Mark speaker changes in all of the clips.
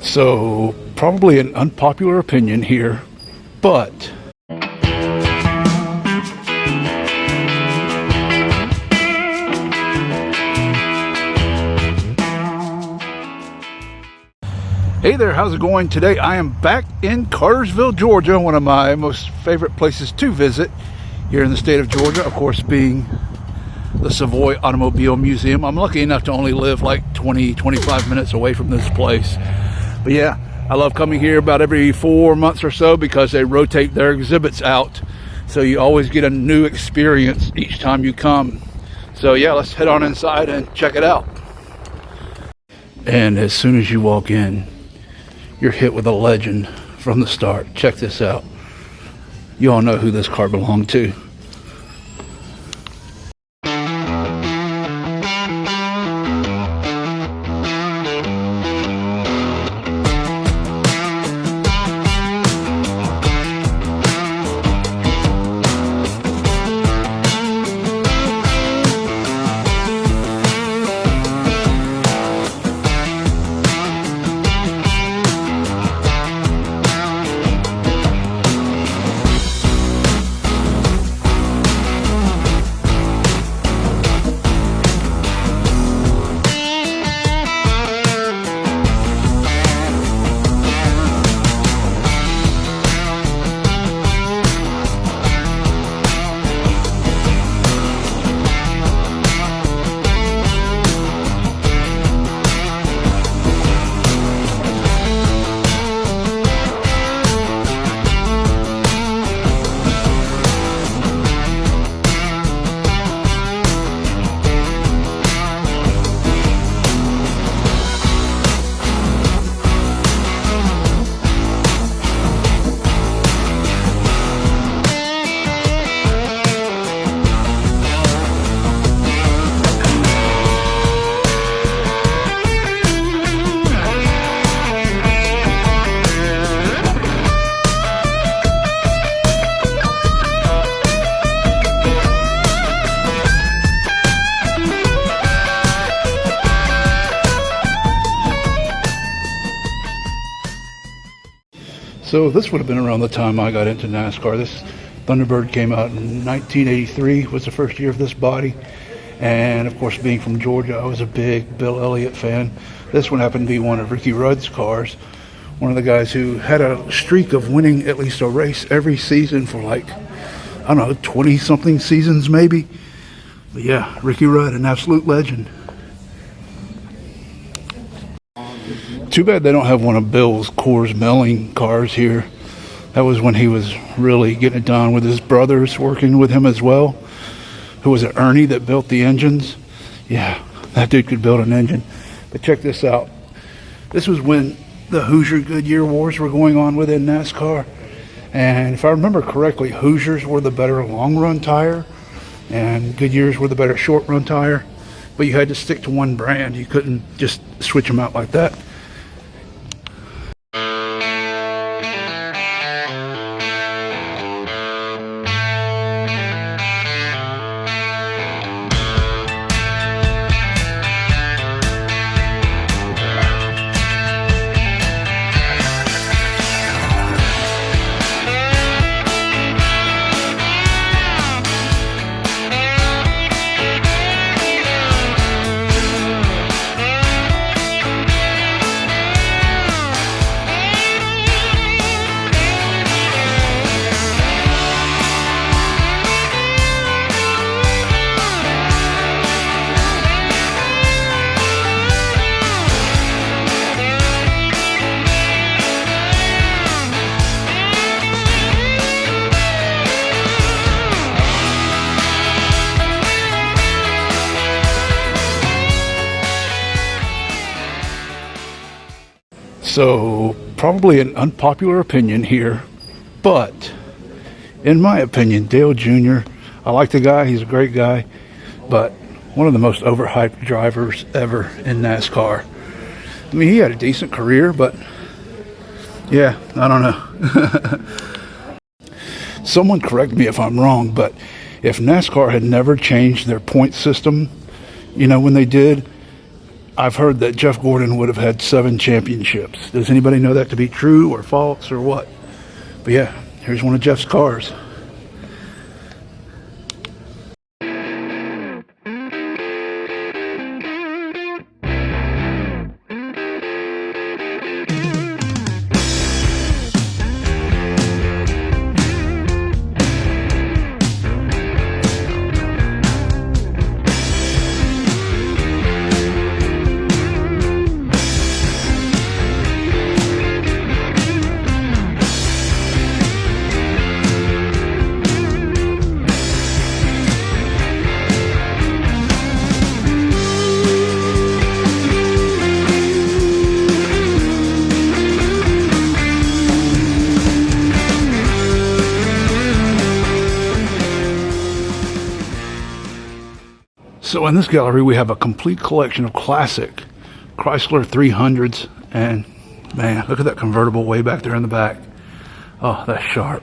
Speaker 1: So, probably an unpopular opinion here, but hey there, how's it going? Today I am back in Cartersville, Georgia, one of my most favorite places to visit here in the state of Georgia, of course being the Savoy Automobile Museum. I'm lucky enough to only live like 20-25 minutes away from this place. But yeah, I love coming here about every 4 months or so because they rotate their exhibits out. So you always get a new experience each time you come. So yeah, let's head on inside and check it out. And as soon as you walk in, you're hit with a legend from the start. Check this out. You all know who this car belonged to. So this would have been around the time I got into NASCAR. This Thunderbird came out in 1983, was the first year of this body. And of course, being from Georgia, I was a big Bill Elliott fan. This one happened to be one of Ricky Rudd's cars. One of the guys who had a streak of winning at least a race every season for like, I don't know, 20 something seasons maybe. But yeah, Ricky Rudd, an absolute legend. Too bad they don't have one of Bill's Coors Melling cars here. That was when he was really getting it done with his brothers working with him as well. Who was it, Ernie, that built the engines? Yeah, that dude could build an engine. But check this out. This was when the Hoosier Goodyear wars were going on within NASCAR. And if I remember correctly, Hoosiers were the better long run tire and Goodyears were the better short run tire. But you had to stick to one brand. You couldn't just switch them out like that. So, probably an unpopular opinion here, but in my opinion, Dale Jr., I like the guy, he's a great guy, but one of the most overhyped drivers ever in NASCAR. I mean, he had a decent career, but yeah, I don't know. Someone correct me if I'm wrong, but if NASCAR had never changed their point system, you know, when they did, I've heard that Jeff Gordon would have had 7 championships. Does anybody know that to be true or false or what? But yeah, here's one of Jeff's cars. So in this gallery, we have a complete collection of classic Chrysler 300s. And man, look at that convertible way back there in the back. Oh, that's sharp.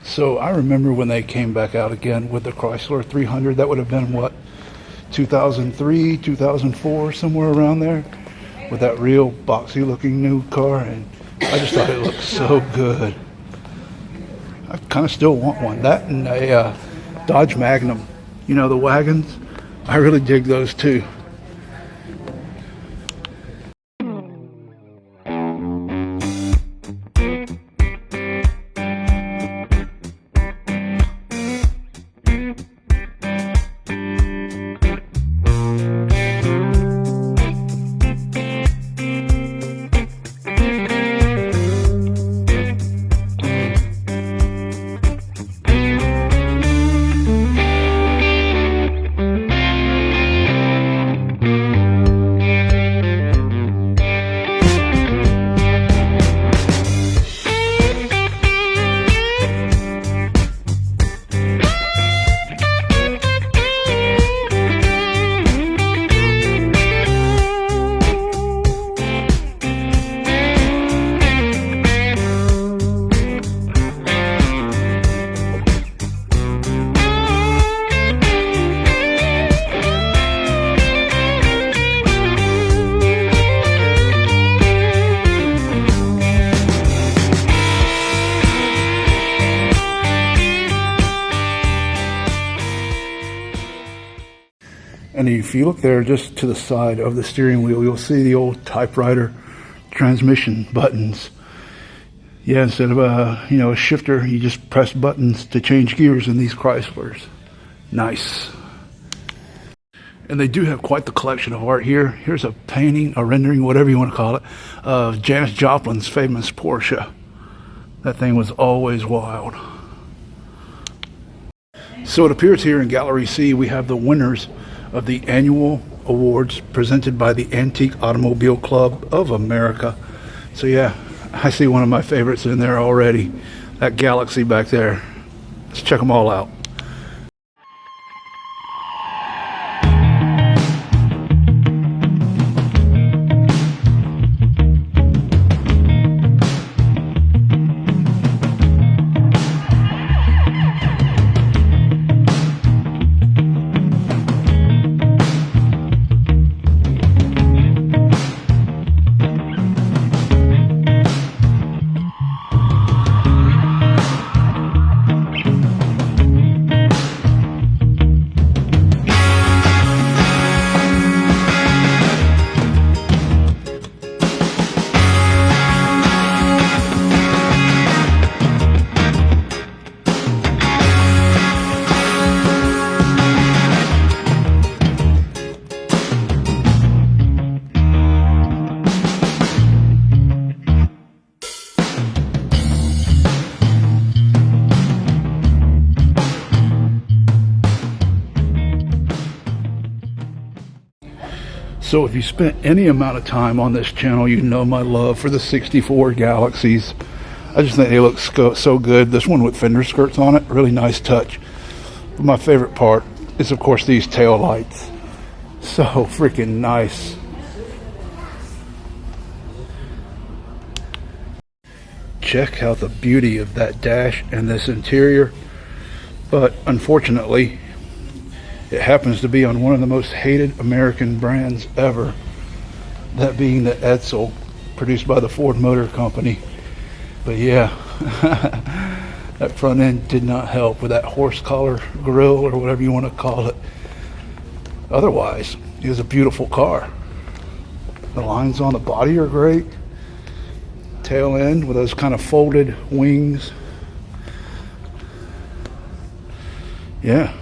Speaker 1: So I remember when they came back out again with the Chrysler 300, that would have been what, 2003, 2004, somewhere around there, with that real boxy looking new car, and I just thought it looked so good. I kind of still want one. That and a Dodge Magnum, you know, the wagons, I really dig those too. And if you look there just to the side of the steering wheel, you'll see the old typewriter transmission buttons. Yeah, instead of a shifter, you just press buttons to change gears in these Chryslers. Nice. And they do have quite the collection of art here. Here's a painting, a rendering, whatever you want to call it, of Janis Joplin's famous Porsche. That thing was always wild. So it appears here in Gallery C we have the winners of the annual awards presented by the Antique Automobile Club of America. So yeah, I see one of my favorites in there already, that Galaxy back there. Let's check them all out. So if you spent any amount of time on this channel, you know my love for the 64 Galaxies. I just think they look so good. This one with fender skirts on it, really nice touch. But my favorite part is, of course, these tail lights. So freaking nice. Check out the beauty of that dash and this interior. But unfortunately, it happens to be on one of the most hated American brands ever. That being the Edsel, produced by the Ford Motor Company. But yeah, that front end did not help with that horse collar grill or whatever you want to call it. Otherwise, it was a beautiful car. The lines on the body are great. Tail end with those kind of folded wings. Yeah.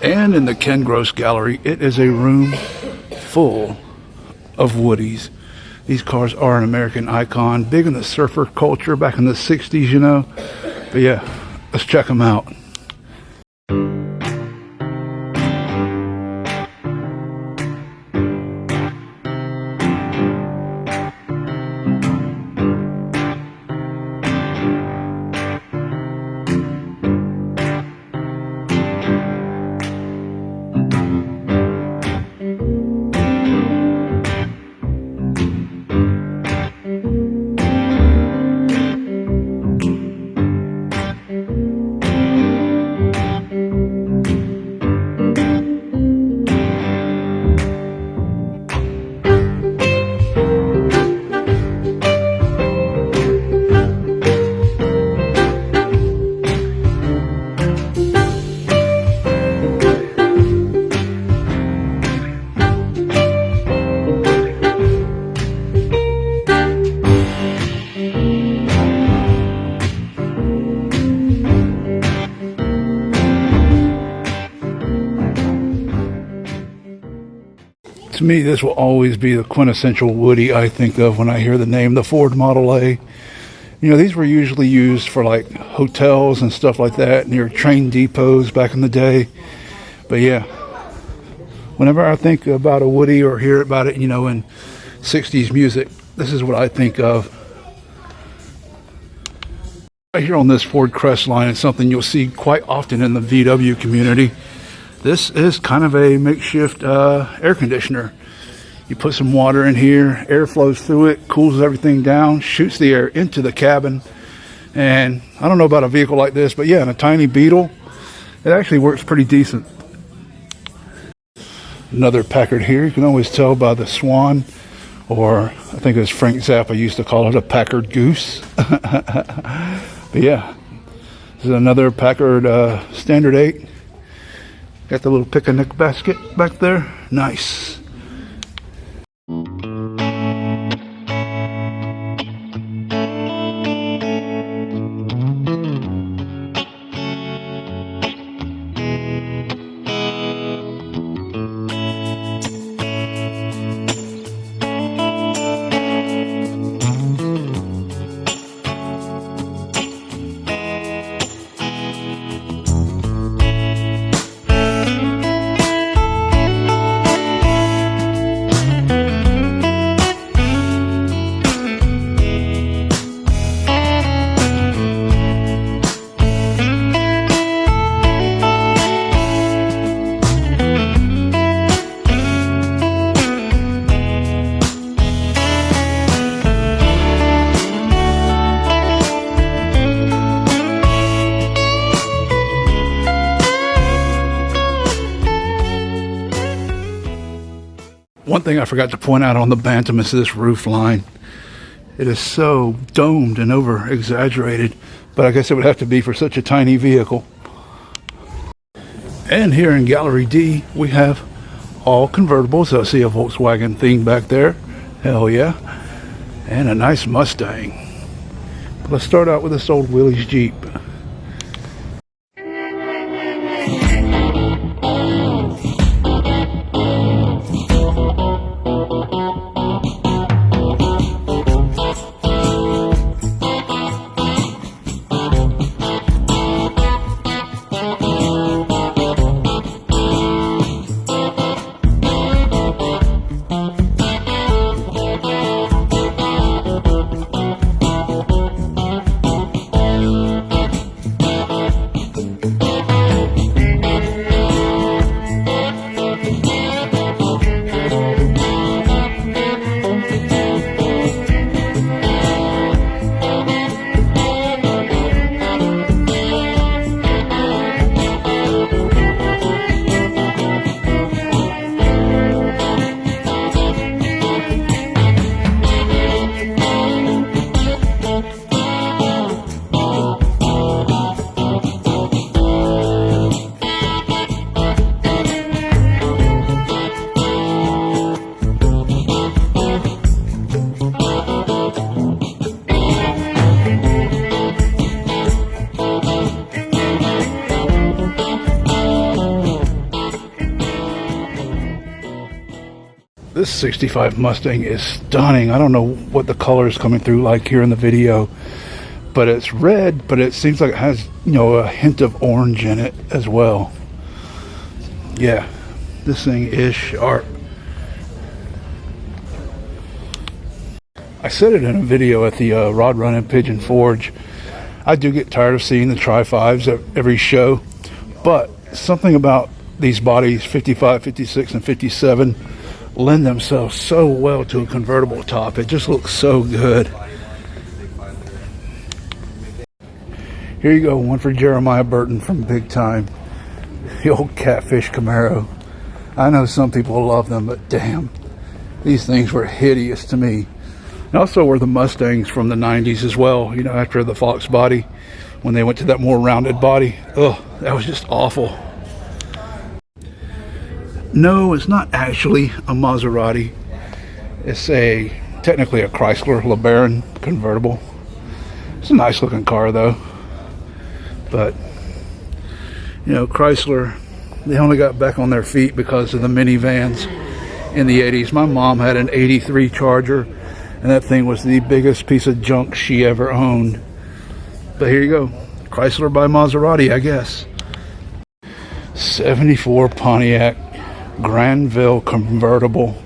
Speaker 1: And in the Ken Gross Gallery, it is a room full of Woodies. These cars are an American icon, big in the surfer culture back in the 60s, you know. But yeah, let's check them out. To me, this will always be the quintessential Woody I think of when I hear the name, the Ford Model A. You know, these were usually used for like hotels and stuff like that, near train depots back in the day. But yeah, whenever I think about a Woody or hear about it, you know, in 60s music, this is what I think of. Right here on this Ford Crest line, it's something you'll see quite often in the VW community. This is kind of a makeshift air conditioner. You put some water in here, air flows through it, cools everything down, shoots the air into the cabin. And I don't know about a vehicle like this, but yeah, in a tiny Beetle, it actually works pretty decent. Another Packard here. You can always tell by the swan, or I think as Frank Zappa used to call it, a Packard goose. But yeah, this is another Packard Standard 8. Got the little picnic basket back there. Nice. One thing I forgot to point out on the Bantam is this roof line. It is so domed and over exaggerated, but I guess it would have to be for such a tiny vehicle. And here in Gallery D, we have all convertibles. I see a Volkswagen theme back there. Hell yeah. And a nice Mustang. But let's start out with this old Willys Jeep. This 65 Mustang is stunning. I don't know what the color is coming through like here in the video, but it's red, but it seems like it has, you know, a hint of orange in it as well. Yeah, this thing is sharp. I said it in a video at the Rod Run and Pigeon Forge. I do get tired of seeing the Tri-5s at every show, but something about these bodies, 55, 56, and 57, lend themselves so well to a convertible top. It just looks so good. Here you go, one for Jeremiah Burton from Big Time. The old Catfish Camaro. I know some people love them, but damn, these things were hideous to me. And also were the Mustangs from the 90s as well, you know, after the Fox body, when they went to that more rounded body. Oh, that was just awful. No, it's not actually a Maserati. It's technically a Chrysler LeBaron convertible. It's a nice looking car though. But, you know, Chrysler, they only got back on their feet because of the minivans in the 80s. My mom had an 83 Charger, and that thing was the biggest piece of junk she ever owned. But here you go. Chrysler by Maserati, I guess. 74 Pontiac Granville convertible.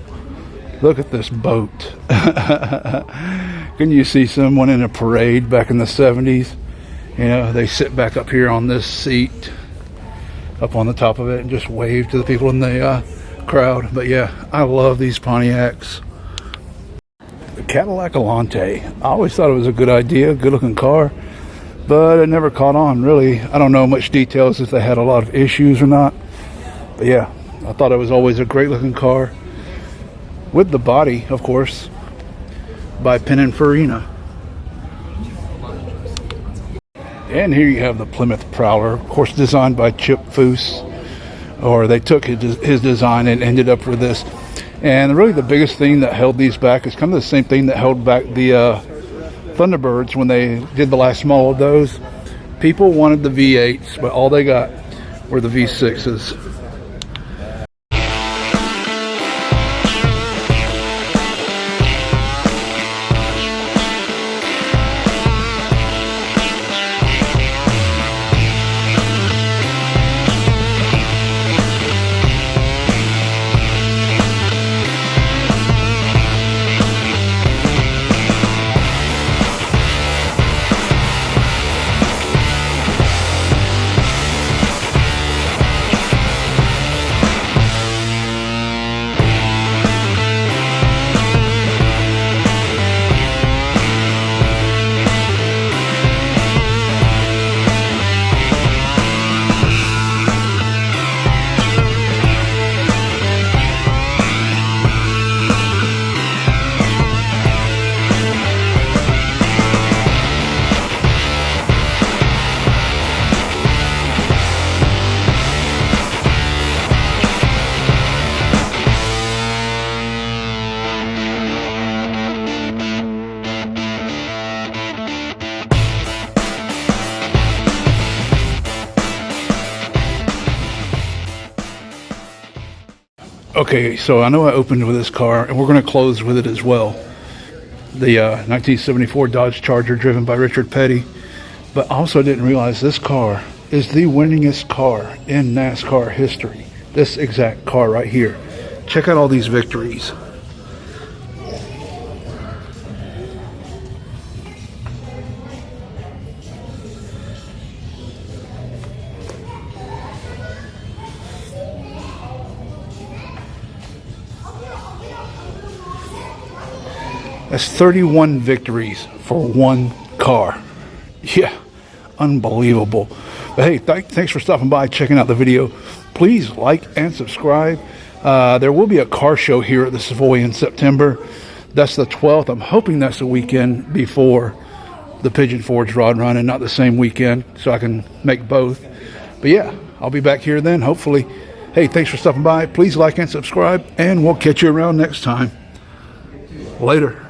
Speaker 1: Look at this boat. Can you see someone in a parade back in the 70s? You know, they sit back up here on this seat up on the top of it and just wave to the people in the crowd. But yeah, I love these Pontiacs. The Cadillac Alante, I always thought it was a good idea, good looking car, but it never caught on really. I don't know much details if they had a lot of issues or not, but yeah, I thought it was always a great looking car, with the body, of course, by Pininfarina. And here you have the Plymouth Prowler, of course designed by Chip Foose, or they took his design and ended up with this. And really the biggest thing that held these back is kind of the same thing that held back the Thunderbirds when they did the last model of those. People wanted the V8s, but all they got were the V6s. Okay, so I know I opened with this car, and we're going to close with it as well. The 1974 Dodge Charger driven by Richard Petty. But I also didn't realize this car is the winningest car in NASCAR history. This exact car right here. Check out all these victories. That's 31 victories for one car. Yeah, unbelievable. But hey, thanks for stopping by, checking out the video. Please like and subscribe. There will be a car show here at the Savoy in September. That's the 12th. I'm hoping that's the weekend before the Pigeon Forge Rod Run and not the same weekend, so I can make both. But yeah, I'll be back here then, hopefully. Hey, thanks for stopping by. Please like and subscribe, and we'll catch you around next time. Later.